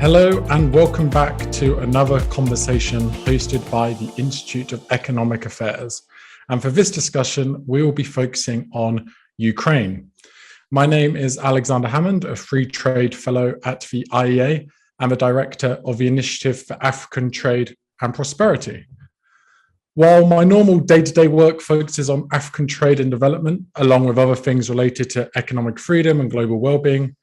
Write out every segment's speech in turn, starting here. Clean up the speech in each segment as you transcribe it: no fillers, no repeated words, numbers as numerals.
Hello and welcome back to another conversation hosted by the Institute of Economic Affairs. And for this discussion, we will be focusing on Ukraine. My name is Alexander Hammond, a Free Trade Fellow at the IEA and the Director of the Initiative for African Trade and Prosperity. While my normal day-to-day work focuses on African trade and development, along with other things related to economic freedom and global well-being,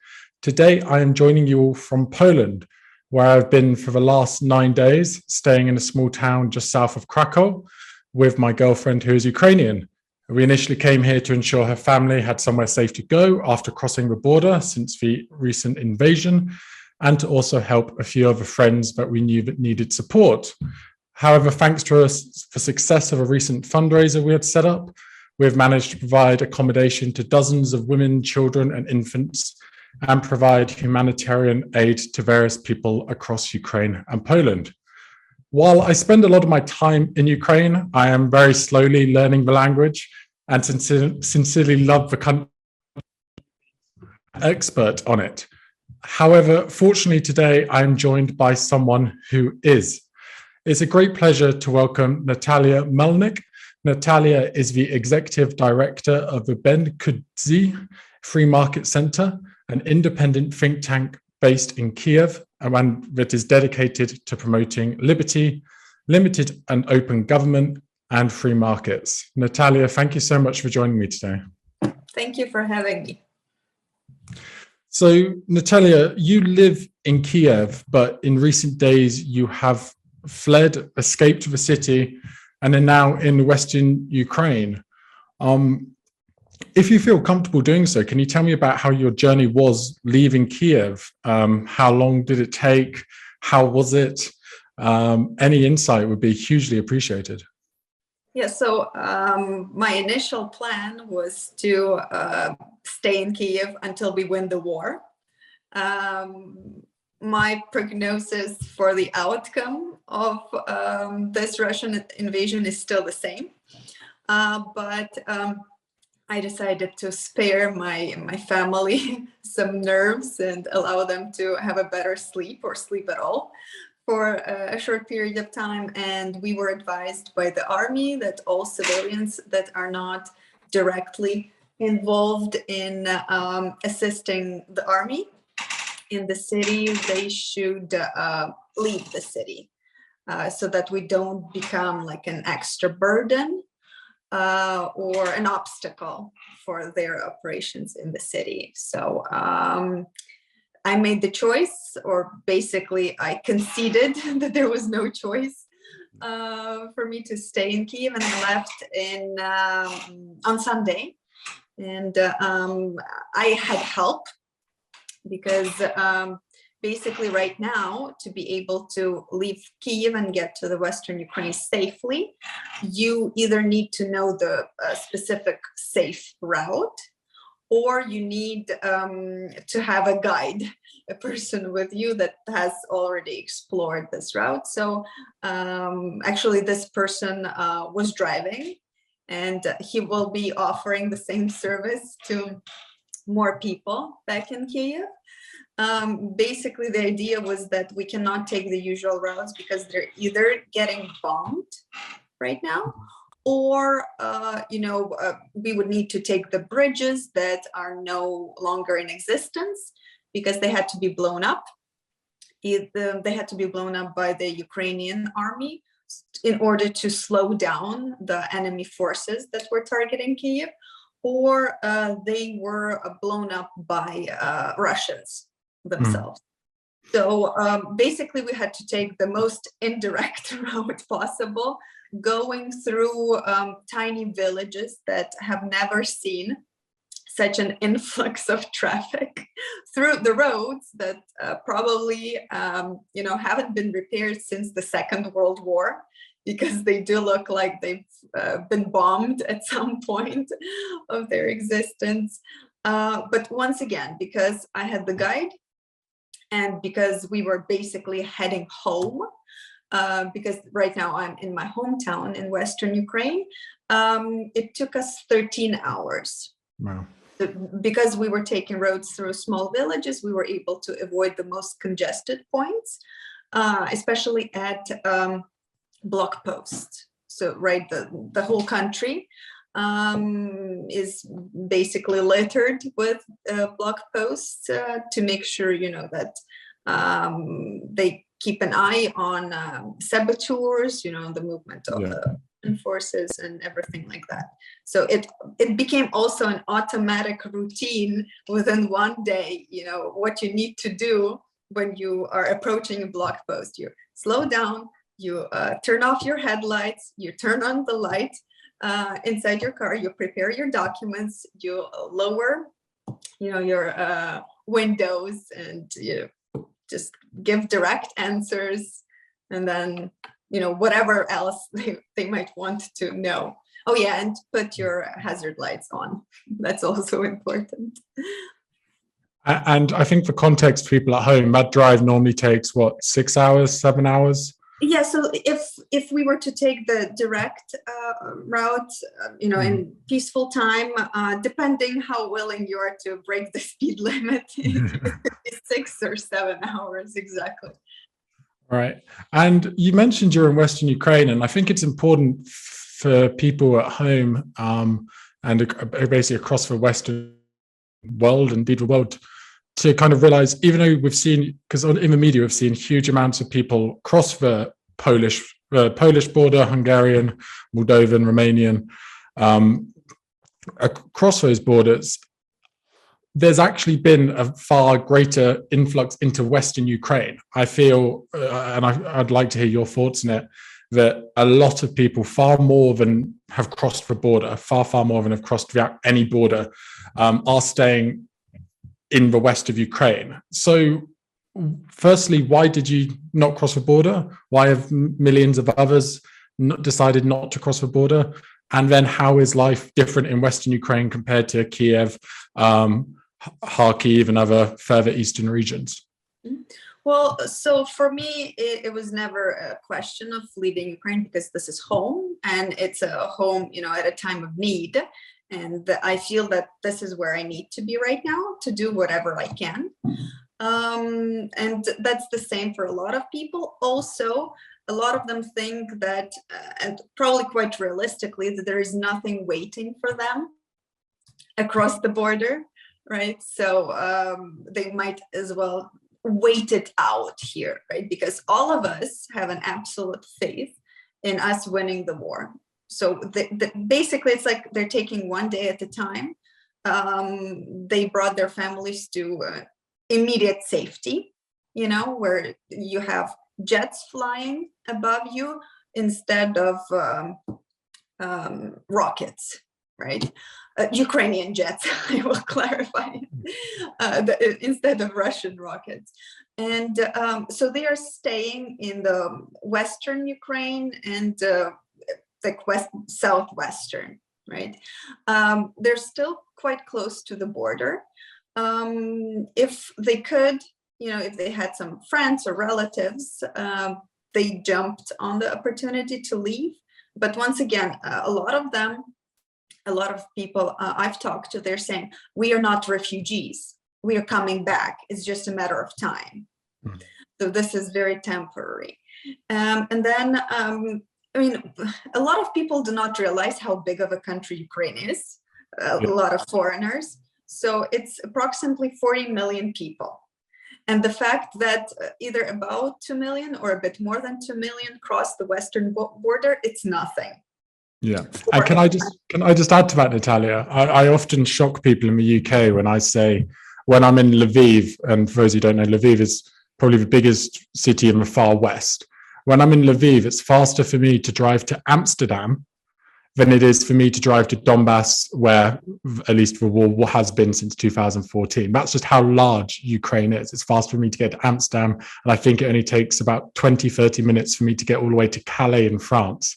today I am joining you all from Poland, where I've been for the last 9 days, staying in a small town just south of Krakow with my girlfriend who is Ukrainian. We initially came here to ensure her family had somewhere safe to go after crossing the border since the recent invasion, and to also help a few other friends that we knew that needed support. However, thanks to the success of a recent fundraiser we had set up, we have managed to provide accommodation to dozens of women, children, and infants, and provide humanitarian aid to various people across Ukraine and Poland. While I spend a lot of my time in Ukraine, I am very slowly learning the language and sincerely love the country, expert on it. However, fortunately today, I am joined by someone who is. It's a great pleasure to welcome Nataliya Melnyk. Nataliya is the Executive Director of the Bendukidze Free Market Center, an independent think tank based in Kiev, and one that is dedicated to promoting liberty, limited and open government, and free markets. Nataliya, thank you so much for joining me today. Thank you for having me. So, Nataliya, you live in Kiev, but in recent days you have fled, escaped the city, and are now in Western Ukraine. If you feel comfortable doing so, can you tell me about how your journey was leaving Kiev? How long did it take? How was it? Any insight would be hugely appreciated. Yeah, so my initial plan was to stay in Kiev until we win the war. My prognosis for the outcome of this Russian invasion is still the same, but I decided to spare my family some nerves and allow them to have a better sleep or sleep at all for a short period of time. And we were advised by the army that all civilians that are not directly involved in assisting the army in the city, they should leave the city so that we don't become like an extra burden or an obstacle for their operations in the city. So I made the choice, or basically I conceded that there was no choice for me to stay in Kiev, and I left on Sunday. And I had help because basically right now, to be able to leave Kyiv and get to the Western Ukraine safely, you either need to know the specific safe route, or you need to have a guide, a person with you that has already explored this route. So actually this person was driving, and he will be offering the same service to more people back in Kyiv. Basically, the idea was that we cannot take the usual routes because they're either getting bombed right now, or we would need to take the bridges that are no longer in existence because they had to be blown up. They had to be blown up by the Ukrainian army in order to slow down the enemy forces that were targeting Kyiv, or they were blown up by Russians themselves. So basically we had to take the most indirect route possible, going through tiny villages that have never seen such an influx of traffic, through the roads that probably haven't been repaired since the Second World War, because they do look like they've been bombed at some point of their existence. But once again, because I had the guide, and because we were basically heading home, because right now I'm in my hometown in Western Ukraine, it took us 13 hours. Wow. because we were taking roads through small villages, we were able to avoid the most congested points, especially at block posts. So, right, the whole country is basically littered with block posts to make sure, that they keep an eye on saboteurs, the movement of the forces and everything like that. So it became also an automatic routine within one day, what you need to do when you are approaching a block post. You slow down, you turn off your headlights, you turn on the light inside your car, you prepare your documents, you lower, your windows, and you just give direct answers, and then whatever else they might want to know. Oh yeah, and put your hazard lights on. That's also important. And I think for context, people at home, that drive normally takes what, 6 hours, 7 hours? Yeah, so if we were to take the direct route, in peaceful time, depending how willing you are to break the speed limit, it could be 6 or 7 hours exactly. Right. And you mentioned you're in Western Ukraine, and I think it's important for people at home and basically across the Western world and the world to kind of realize, even though we've seen, because in the media, we've seen huge amounts of people cross the Polish border, Hungarian, Moldovan, Romanian, across those borders, there's actually been a far greater influx into Western Ukraine. I feel, and I'd like to hear your thoughts on it, that a lot of people, far more than have crossed the border, far more than have crossed any border, are staying in the west of Ukraine. So firstly, why did you not cross the border? Why have millions of others decided not to cross the border? And then how is life different in Western Ukraine compared to Kiev, Kharkiv, and other further eastern regions? Well, so for me, it was never a question of leaving Ukraine, because this is home, and it's a home, at a time of need. And I feel that this is where I need to be right now to do whatever I can. And that's the same for a lot of people. Also, a lot of them think that, and probably quite realistically, that there is nothing waiting for them across the border, right? So they might as well wait it out here, right? Because all of us have an absolute faith in us winning the war. So basically, it's like they're taking one day at a time. They brought their families to immediate safety, where you have jets flying above you instead of rockets, right? Ukrainian jets, I will clarify, instead of Russian rockets. And so they are staying in the Western Ukraine and southwestern, right? They're still quite close to the border. If they could, if they had some friends or relatives, they jumped on the opportunity to leave. But once again, a lot of people I've talked to, they're saying, we are not refugees. We are coming back. It's just a matter of time. Mm-hmm. So this is very temporary. And then, a lot of people do not realize how big of a country Ukraine is, a lot of foreigners. So it's approximately 40 million people. And the fact that either about 2 million or a bit more than 2 million cross the Western border, it's nothing. Yeah. And can I just add to that, Nataliya? I often shock people in the UK when I say, when I'm in Lviv, and for those who don't know, Lviv is probably the biggest city in the far west. When I'm in Lviv, it's faster for me to drive to Amsterdam than it is for me to drive to Donbass, where at least the war has been since 2014. That's just how large Ukraine is. It's faster for me to get to Amsterdam, and I think it only takes about 20, 30 minutes for me to get all the way to Calais in France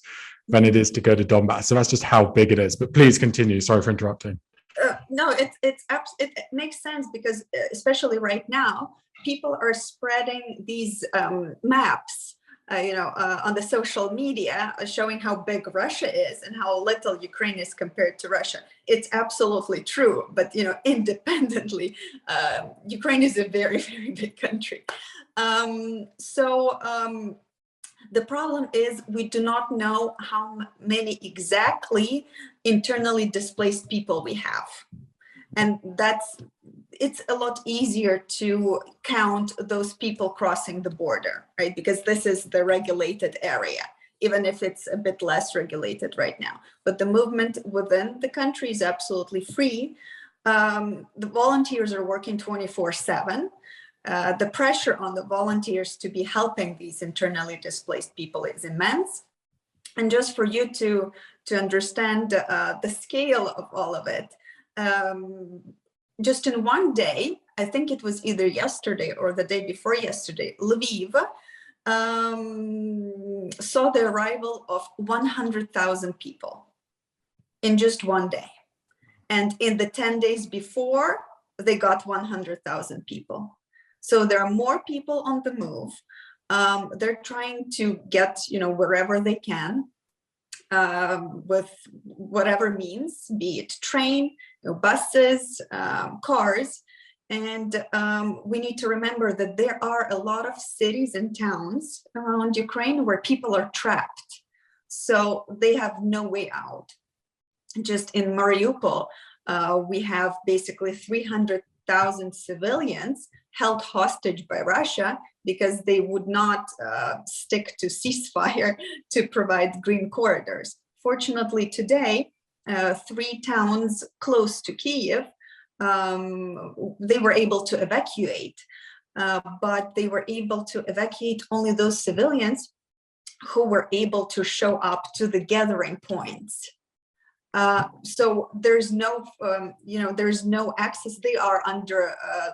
than it is to go to Donbass. So that's just how big it is. But please continue. Sorry for interrupting. No, it makes sense, because especially right now, people are spreading these maps on the social media, showing how big Russia is and how little Ukraine is compared to Russia. It's absolutely true, but independently, Ukraine is a very, very big country. The problem is we do not know how many exactly internally displaced people we have. And it's a lot easier to count those people crossing the border, right? Because this is the regulated area, even if it's a bit less regulated right now. But the movement within the country is absolutely free. The volunteers are working 24/7. The pressure on the volunteers to be helping these internally displaced people is immense. And just for you to understand the scale of all of it, just in one day, I think it was either yesterday or the day before yesterday, Lviv saw the arrival of 100,000 people in just one day. And in the 10 days before, they got 100,000 people. So there are more people on the move. They're trying to get, wherever they can, with whatever means, be it train, buses, cars. And we need to remember that there are a lot of cities and towns around Ukraine where people are trapped. So they have no way out. Just in Mariupol, we have basically 300,000 civilians held hostage by Russia because they would not stick to ceasefire to provide green corridors. Fortunately, today, 3 towns close to Kiev, they were able to evacuate, but they were able to evacuate only those civilians who were able to show up to the gathering points. So there's no, there's no access. They are under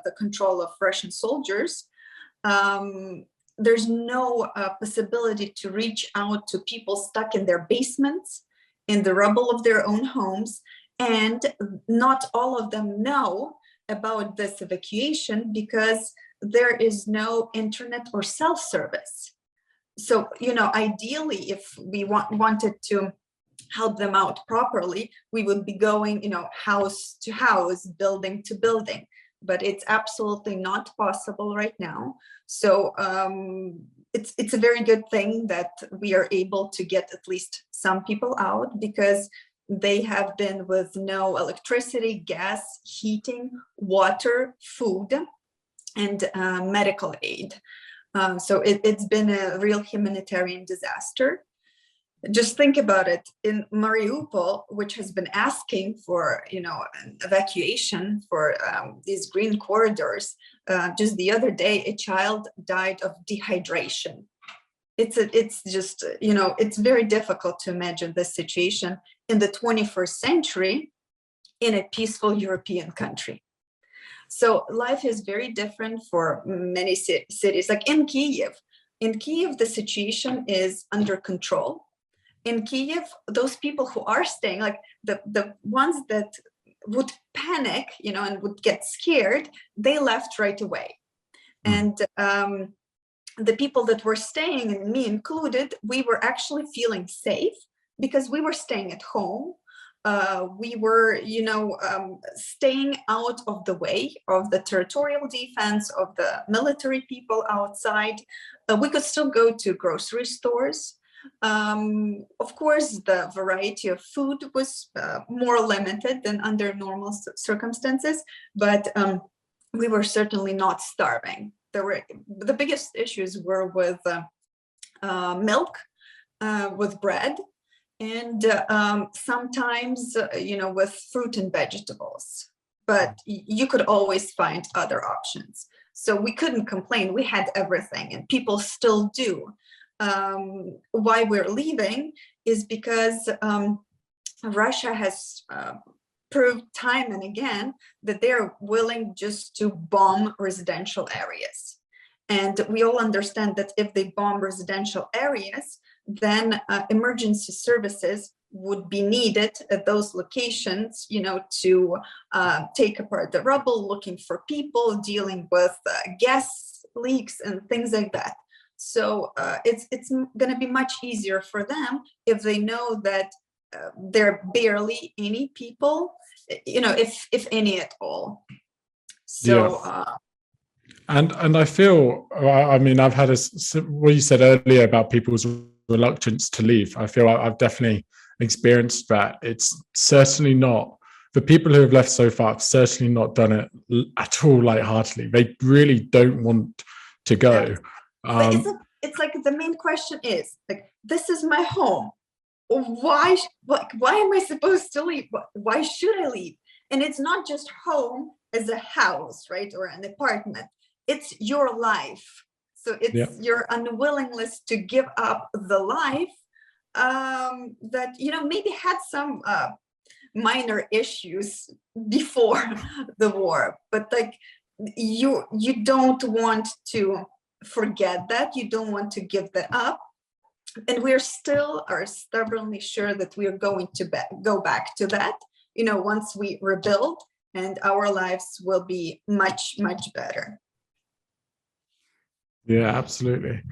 the control of Russian soldiers. There's no possibility to reach out to people stuck in their basements, in the rubble of their own homes. And not all of them know about this evacuation because there is no internet or cell service. So, ideally, if we wanted to help them out properly, we would be going, house to house, building to building, but it's absolutely not possible right now. So it's a very good thing that we are able to get at least some people out, because they have been with no electricity, gas, heating, water, food, and medical aid. So it's been a real humanitarian disaster. Just think about it. In Mariupol, which has been asking for, an evacuation for these green corridors, just the other day, a child died of dehydration. It's just, it's very difficult to imagine this situation in the 21st century in a peaceful European country. So life is very different for many cities, like in Kyiv. In Kyiv, the situation is under control. In Kyiv, those people who are staying, like the ones that would panic, and would get scared, they left right away. And the people that were staying, and me included, we were actually feeling safe because we were staying at home. We were, staying out of the way of the territorial defense, of the military people outside. We could still go to grocery stores. Of course, the variety of food was more limited than under normal circumstances, but we were certainly not starving. The biggest issues were with milk, with bread, and sometimes, with fruit and vegetables. But you could always find other options. So we couldn't complain. We had everything, and people still do. Why we're leaving is because Russia has proved time and again that they're willing just to bomb residential areas. And we all understand that if they bomb residential areas, then emergency services would be needed at those locations, to take apart the rubble, looking for people, dealing with gas leaks and things like that. So it's going to be much easier for them if they know that there are barely any people, if any at all. So and I feel, I mean, I've had what you said earlier about people's reluctance to leave. I feel like I've definitely experienced that. It's certainly not, the people who have left so far have certainly not done it at all lightheartedly. They really don't want to go. But it's like the main question is like, this is my home. Why am I supposed to leave? Why should I leave? And it's not just home as a house, right, or an apartment. It's your life. So it's your unwillingness to give up the life that maybe had some minor issues before the war, but like you don't want to forget that. You don't want to give that up. And we're still are stubbornly sure that we are going to go back to that, once we rebuild, and our lives will be much, much better. Yeah, absolutely.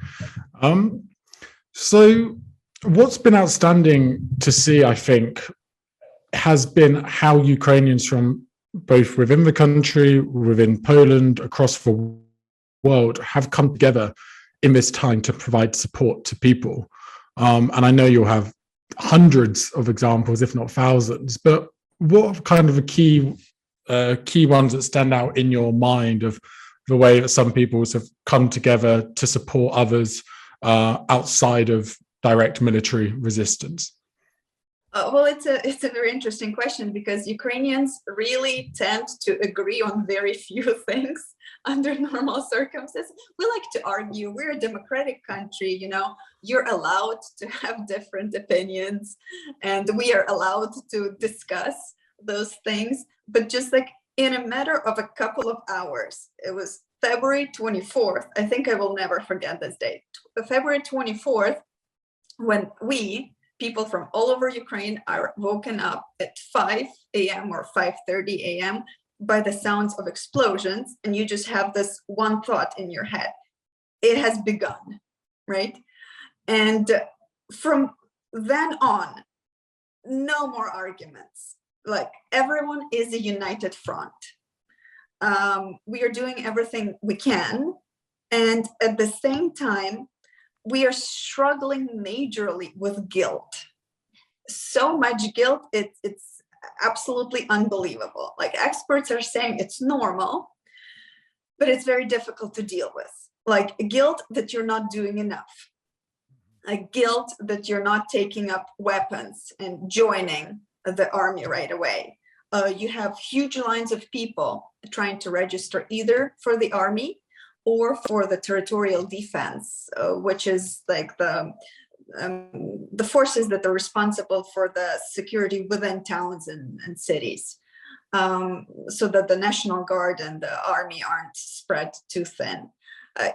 So what's been outstanding to see, I think, has been how Ukrainians from both within the country, within Poland, across the world have come together in this time to provide support to people. And I know you'll have hundreds of examples, if not thousands, but what are kind of the key ones that stand out in your mind of the way that some peoples have come together to support others outside of direct military resistance? Well, it's a very interesting question, because Ukrainians really tend to agree on very few things under normal circumstances. We like to argue. We're a democratic country, you're allowed to have different opinions, and we are allowed to discuss those things. But just like in a matter of a couple of hours, it was February 24th. I think I will never forget this date. February 24th, when people from all over Ukraine are woken up at 5 a.m. or 5:30 a.m. by the sounds of explosions, and you just have this one thought in your head: it has begun, right? And from then on, no more arguments. Like, everyone is a united front. We are doing everything we can, and at the same time, we are struggling majorly with guilt. So much guilt, it's absolutely unbelievable. Like, experts are saying it's normal, but it's very difficult to deal with. Like, guilt that you're not doing enough. Like, guilt that you're not taking up weapons and joining the army right away. You have huge lines of people trying to register either for the army or for the territorial defense, which is like the forces that are responsible for the security within towns and cities, so that the National Guard and the army aren't spread too thin,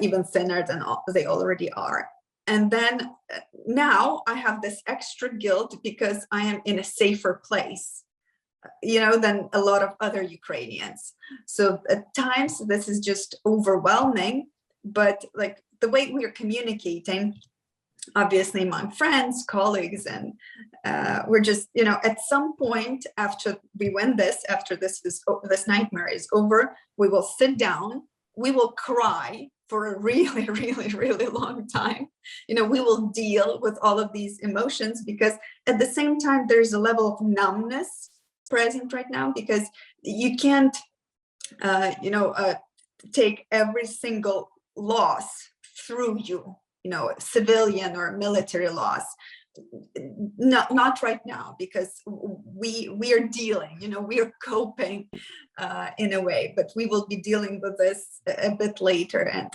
even thinner than they already are. And then now I have this extra guilt because I am in a safer place, than a lot of other Ukrainians. So at times this is just overwhelming, but like the way we are communicating, obviously among friends, colleagues, and we're just, at some point after we win this, after this nightmare is over, we will sit down, we will cry for a really, really, really long time. We will deal with all of these emotions, because at the same time, there's a level of numbness present right now, because you can't, take every single loss through you, civilian or military loss. Not right now, because we are dealing, we are coping in a way, but we will be dealing with this a bit later. And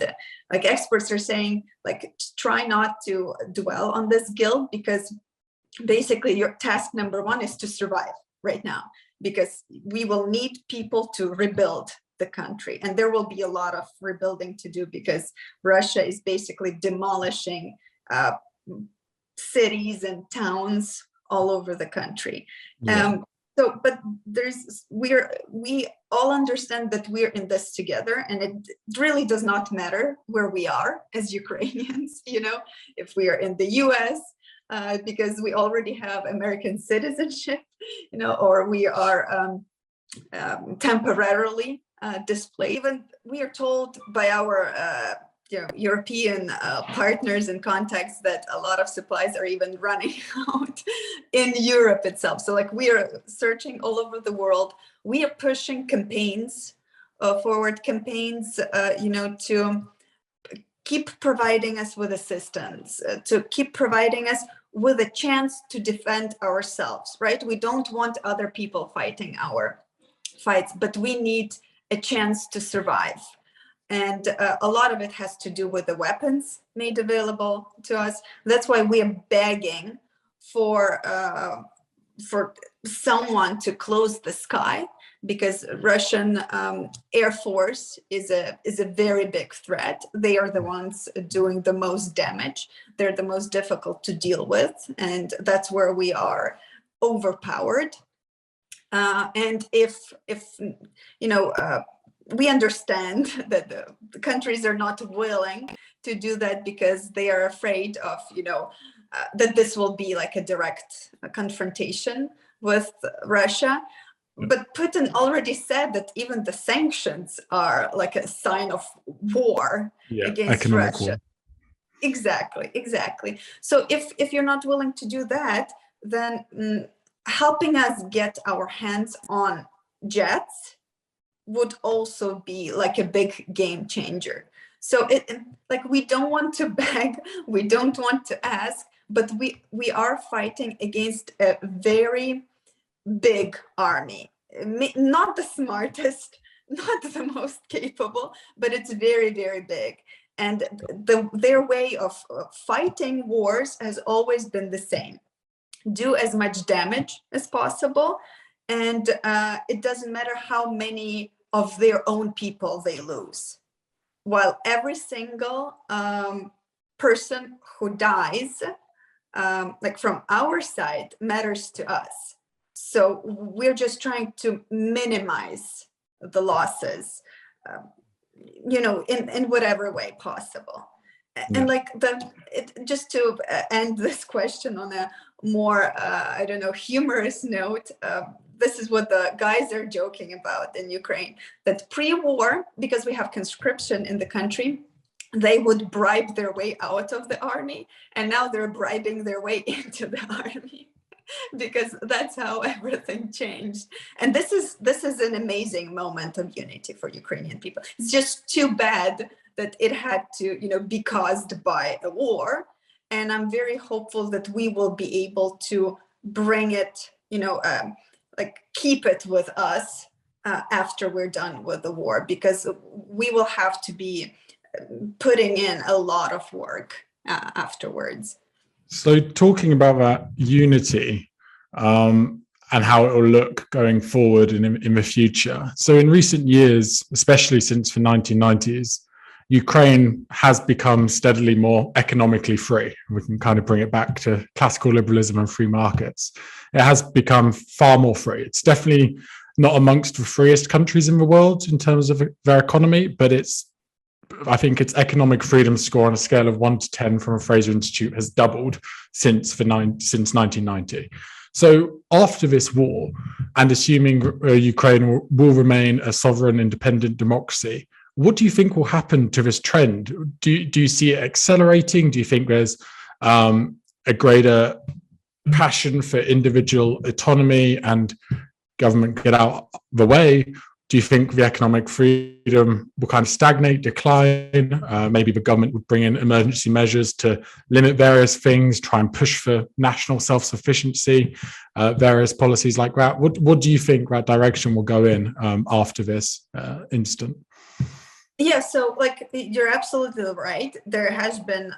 like experts are saying, like, try not to dwell on this guilt, because basically your task number one is to survive right now, because we will need people to rebuild the country, and there will be a lot of rebuilding to do, because Russia is basically demolishing cities and towns all over the country. So, but we all understand that we're in this together, and it really does not matter where we are as Ukrainians, if we are in the US, because we already have American citizenship, or we are temporarily displaced. Even we are told by our European partners and contacts that a lot of supplies are even running out in Europe itself. So like we are searching all over the world. We are pushing campaigns, forward campaigns, to keep providing us with assistance, to keep providing us with a chance to defend ourselves, right? We don't want other people fighting our fights, but we need a chance to survive. And a lot of it has to do with the weapons made available to us. That's why we are begging for someone to close the sky, because Russian Air Force is a very big threat. They are the ones doing the most damage. They're the most difficult to deal with, and that's where we are overpowered. And if we understand that the countries are not willing to do that because they are afraid of, that this will be like a direct confrontation with Russia. But Putin already said that even the sanctions are like a sign of war against Russia. War. Exactly. So if you're not willing to do that, then helping us get our hands on jets would also be like a big game changer. So we don't want to beg, we don't want to ask, but we are fighting against a very big army, not the smartest, not the most capable, but it's very, very big. And their way of fighting wars has always been the same: do as much damage as possible, and it doesn't matter how many of their own people they lose, while every single person who dies, from our side, matters to us. So we're just trying to minimize the losses, in whatever way possible. And just to end this question on a more, humorous note, this is what the guys are joking about in Ukraine, that pre-war, because we have conscription in the country, they would bribe their way out of the army, and now they're bribing their way into the army, because that's how everything changed. And this is an amazing moment of unity for Ukrainian people. It's just too bad that it had to, be caused by a war. And I'm very hopeful that we will be able to bring it, keep it with us after we're done with the war, because we will have to be putting in a lot of work afterwards. So talking about that unity and how it will look going forward in the future. So in recent years, especially since the 1990s, Ukraine has become steadily more economically free. We can kind of bring it back to classical liberalism and free markets. It has become far more free. It's definitely not amongst the freest countries in the world in terms of their economy, but I think its economic freedom score on a scale of 1 to 10 from a Fraser Institute has doubled since 1990. So after this war, and assuming Ukraine will remain a sovereign, independent democracy, what do you think will happen to this trend? Do you see it accelerating? Do you think there's a greater passion for individual autonomy and government get out the way? Do you think the economic freedom will kind of stagnate, decline? Maybe the government would bring in emergency measures to limit various things, try and push for national self-sufficiency, various policies like that. What do you think that direction will go in after this incident? Yeah, so you're absolutely right. There has been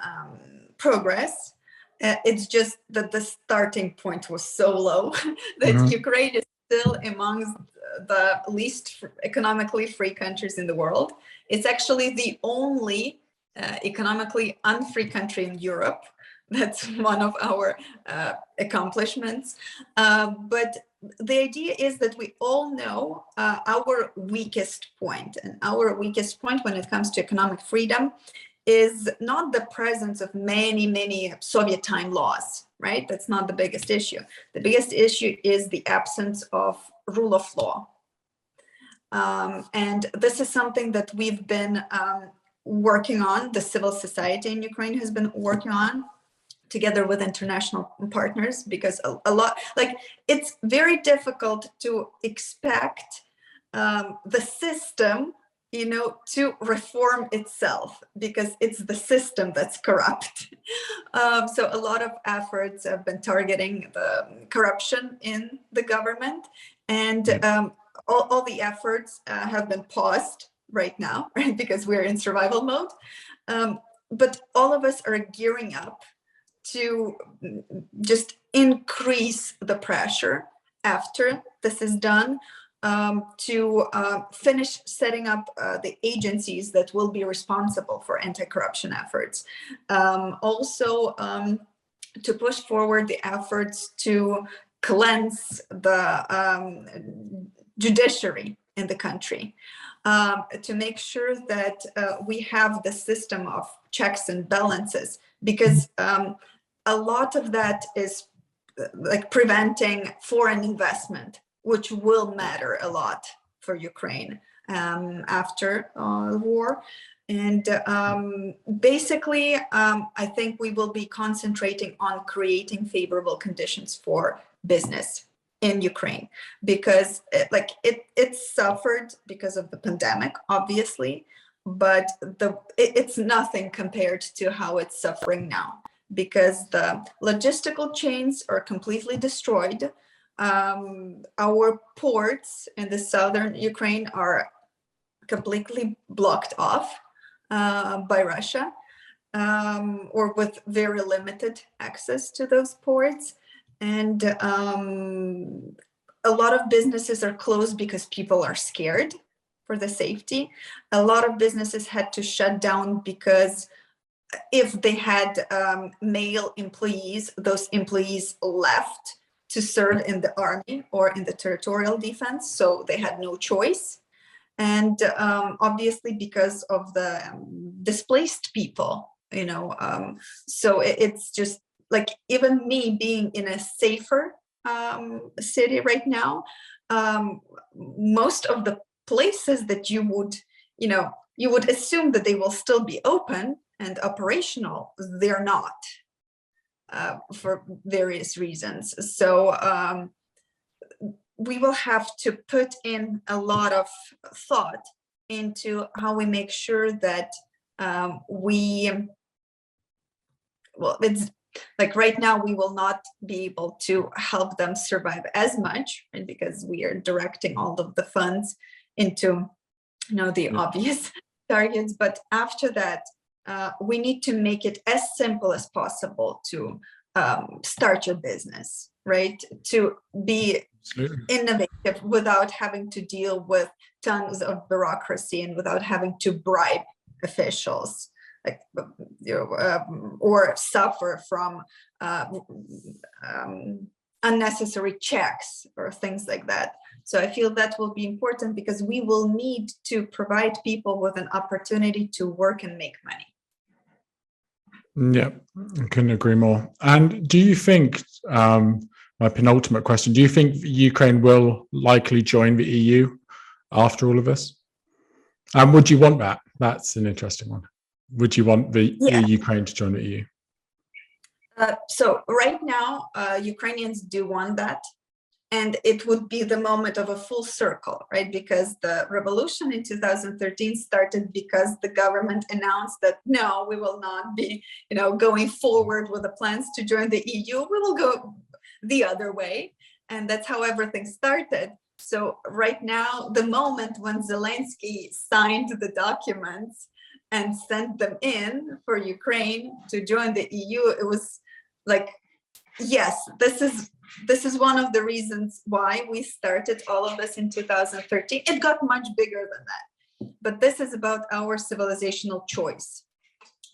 progress. It's just that the starting point was so low that Ukraine is still amongst the least economically free countries in the world. It's actually the only economically unfree country in Europe. That's one of our accomplishments. But the idea is that we all know our weakest point, and our weakest point when it comes to economic freedom is not the presence of many Soviet time laws, right? That's not the biggest issue. The biggest issue is the absence of rule of law. And this is something that we've been working on, the civil society in Ukraine has been working on together with international partners, because a lot, like, it's very difficult to expect the system, you know, to reform itself, because it's the system that's corrupt. So a lot of efforts have been targeting the corruption in the government, and all the efforts have been paused right now, right, because we're in survival mode. But all of us are gearing up to just increase the pressure after this is done, to finish setting up the agencies that will be responsible for anti-corruption efforts. Also, to push forward the efforts to cleanse the judiciary in the country, to make sure that we have the system of checks and balances, because a lot of that is like preventing foreign investment, which will matter a lot for Ukraine after the war. And basically, I think we will be concentrating on creating favorable conditions for business in Ukraine, because it suffered because of the pandemic, obviously, but it's nothing compared to how it's suffering now, because the logistical chains are completely destroyed. Our ports in the southern Ukraine are completely blocked off by Russia, or with very limited access to those ports. And a lot of businesses are closed because people are scared for the safety. A lot of businesses had to shut down because if they had male employees, those employees left to serve in the army or in the territorial defense, so they had no choice. And obviously because of the displaced people, you know, so it's just like, even me being in a safer city right now, most of the places that you would, you know, you would assume that they will still be open and operational, they're not, for various reasons. So we will have to put in a lot of thought into how we make sure that it's like, right now we will not be able to help them survive as much, right, because we are directing all of the funds into, you know, the obvious targets. But after that, we need to make it as simple as possible to start your business, right? To be innovative without having to deal with tons of bureaucracy and without having to bribe officials, like, you know, or suffer from unnecessary checks or things like that. So I feel that will be important, because we will need to provide people with an opportunity to work and make money. Yeah, I couldn't agree more. And do you think, my penultimate question, do you think Ukraine will likely join the EU after all of this? And would you want that? That's an interesting one. Would you want the Ukraine to join the EU? So right now, Ukrainians do want that. And it would be the moment of a full circle, right? Because the revolution in 2013 started because the government announced that, no, we will not be, you know, going forward with the plans to join the EU. We will go the other way. And that's how everything started. So right now, the moment when Zelensky signed the documents and sent them in for Ukraine to join the EU, it was like, yes, this is one of the reasons why we started all of this in 2013. It got much bigger than that, but this is about our civilizational choice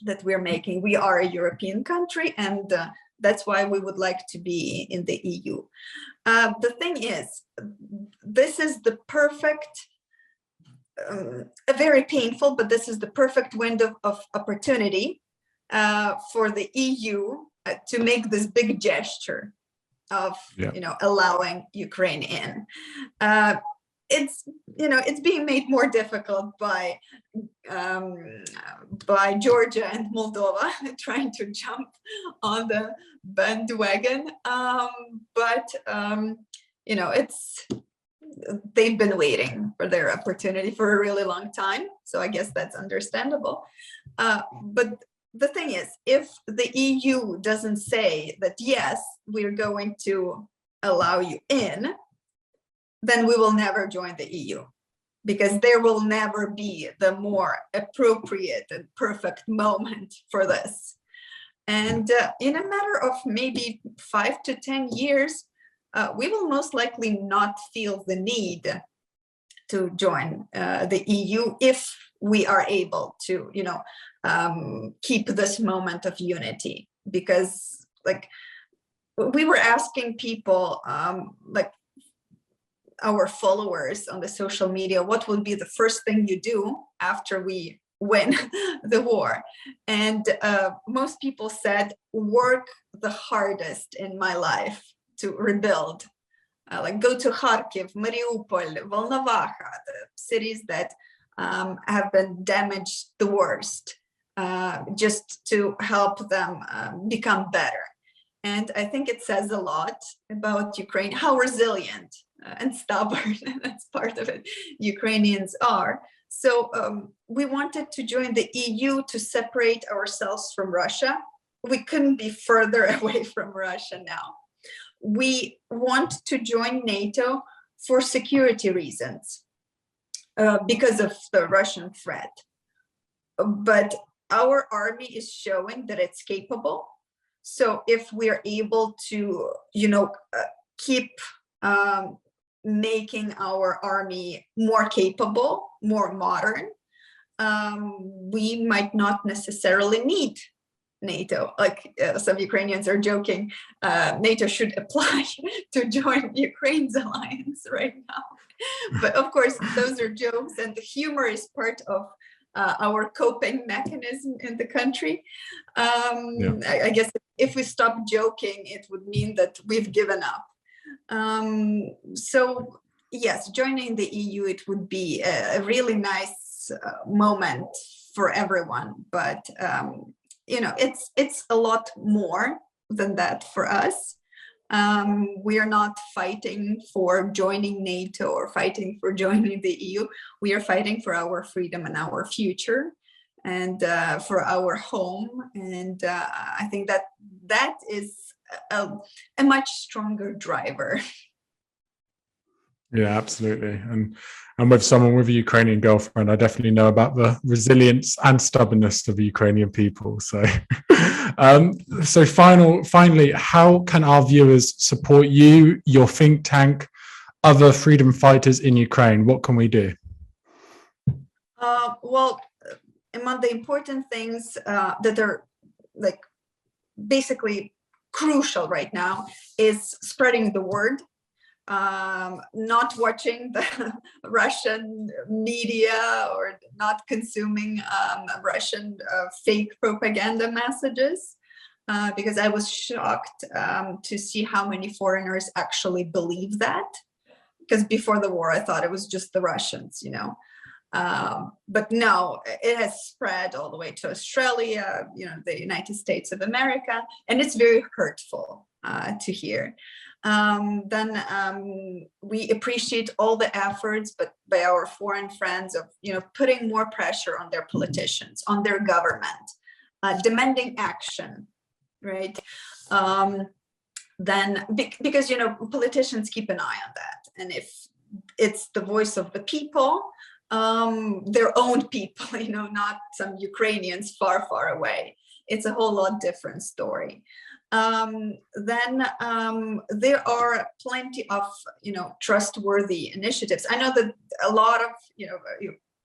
that we're making. We are a European country, and That's why we would like to be in the EU. The thing is, this is the perfect, very painful, but this is the perfect window of opportunity for the EU to make this big gesture of allowing Ukraine in. It's being made more difficult by Georgia and Moldova trying to jump on the bandwagon, they've been waiting for their opportunity for a really long time, so I guess that's understandable. But the thing is, if the EU doesn't say that, yes, we're going to allow you in, then we will never join the EU, because there will never be the more appropriate and perfect moment for this. And in a matter of maybe 5 to 10 years, we will most likely not feel the need to join the EU if we are able to, keep this moment of unity. Because, like, we were asking people, like our followers on the social media, what will be the first thing you do after we win the war? And most people said, work the hardest in my life to rebuild. Like go to Kharkiv, Mariupol, Volnovakha, the cities that have been damaged the worst, just to help them become better. And I think it says a lot about Ukraine, how resilient and stubborn, that's part of it, Ukrainians are. So we wanted to join the EU to separate ourselves from Russia. We couldn't be further away from Russia now. We want to join NATO for security reasons, because of the Russian threat. But our army is showing that it's capable. So if we're able to, keep making our army more capable, more modern, we might not necessarily need NATO. Like some Ukrainians are joking, NATO should apply to join Ukraine's alliance right now. But of course, those are jokes, and the humor is part of our coping mechanism in the country. I guess if we stop joking, it would mean that we've given up. So yes, joining the EU, it would be a really nice moment for everyone, but it's a lot more than that for us. We are not fighting for joining NATO or fighting for joining the EU. We are fighting for our freedom and our future, and for our home. And I think that is a much stronger driver. Yeah, absolutely. And with someone with a Ukrainian girlfriend, I definitely know about the resilience and stubbornness of the Ukrainian people. So, finally, how can our viewers support you, your think tank, other freedom fighters in Ukraine? What can we do? Well, among the important things that are like basically crucial right now is spreading the word. Not watching the Russian media or not consuming Russian fake propaganda messages, because I was shocked to see how many foreigners actually believe that. Because before the war, I thought it was just the Russians, but no, it has spread all the way to Australia, the United States of America, and it's very hurtful to hear. Then we appreciate all the efforts by our foreign friends of putting more pressure on their politicians, on their government, demanding action, right? Then because politicians keep an eye on that, and if it's the voice of the people, their own people, not some Ukrainians far away, it's a whole lot different story. Then there are plenty of trustworthy initiatives. I know that a lot of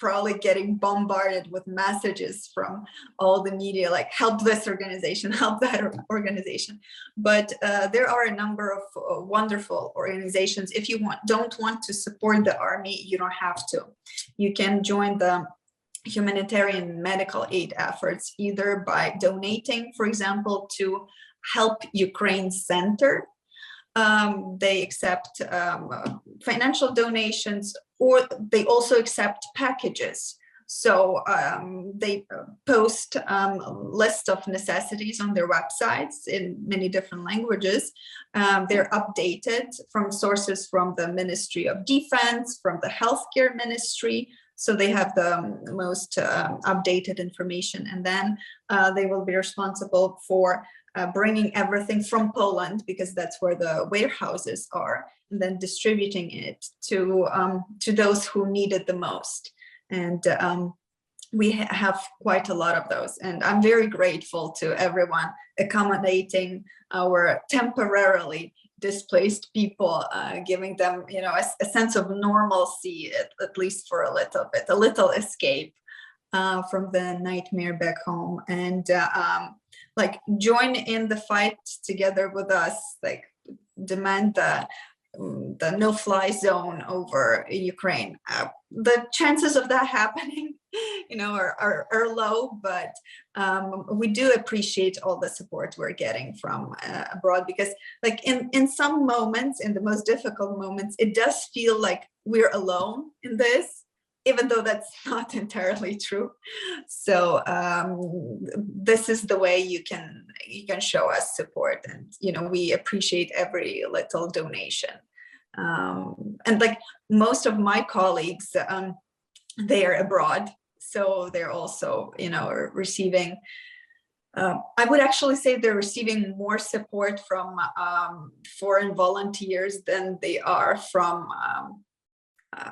probably getting bombarded with messages from all the media, like help this organization, help that organization. But there are a number of wonderful organizations. If you don't want to support the army, you don't have to. You can join the humanitarian medical aid efforts either by donating, for example, to Help Ukraine Center. They accept financial donations, or they also accept packages. So they post a list of necessities on their websites in many different languages. They're updated from sources from the Ministry of Defense, from the Healthcare Ministry. So they have the most updated information. And then they will be responsible for bringing everything from Poland, because that's where the warehouses are, and then distributing it to those who need it the most. And we have quite a lot of those. And I'm very grateful to everyone accommodating our temporarily displaced people, giving them, a sense of normalcy, at least for a little bit, a little escape from the nightmare back home. And like join in the fight together with us, like demand the no-fly zone over Ukraine. The chances of that happening, are low, but we do appreciate all the support we're getting from abroad, because like in some moments, in the most difficult moments, it does feel like we're alone in this, even though that's not entirely true. So this is the way you can show us support, and we appreciate every little donation. And like most of my colleagues, they are abroad, so they're also receiving. I would actually say they're receiving more support from foreign volunteers than they are from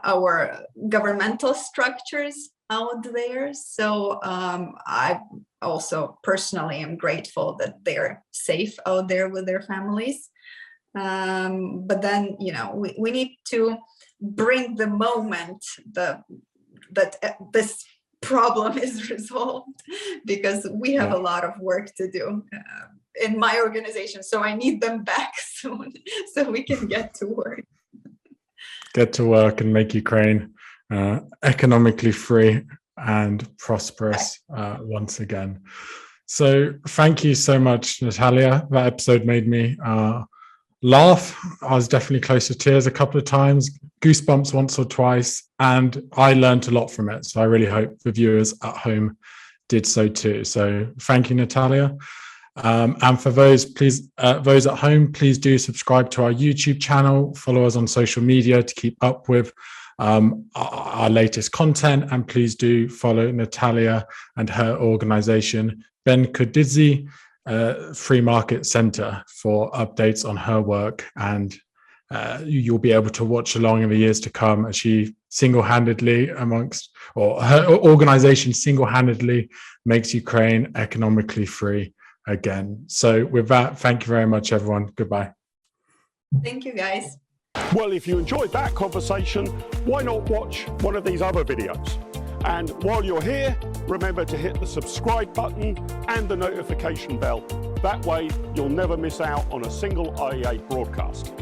our governmental structures out there. So I also personally am grateful that they're safe out there with their families. But then, we need to bring the moment that this problem is resolved, because we have a lot of work to do in my organization. So I need them back soon so we can get to work. Get to work and make Ukraine economically free and prosperous once again. So thank you so much, Nataliya. That episode made me laugh. I was definitely close to tears a couple of times, goosebumps once or twice, and I learned a lot from it. So I really hope the viewers at home did so too. So thank you, Nataliya. And for those at home, please do subscribe to our YouTube channel, follow us on social media to keep up with our latest content, and please do follow Nataliya and her organization, Bendukidze Free Market Center, for updates on her work, and you'll be able to watch along in the years to come as she her organization single-handedly makes Ukraine economically free again. So with that, thank you very much, everyone. Goodbye. Thank you, guys. Well, if you enjoyed that conversation, why not watch one of these other videos? And while you're here, remember to hit the subscribe button and the notification bell. That way, you'll never miss out on a single IEA broadcast.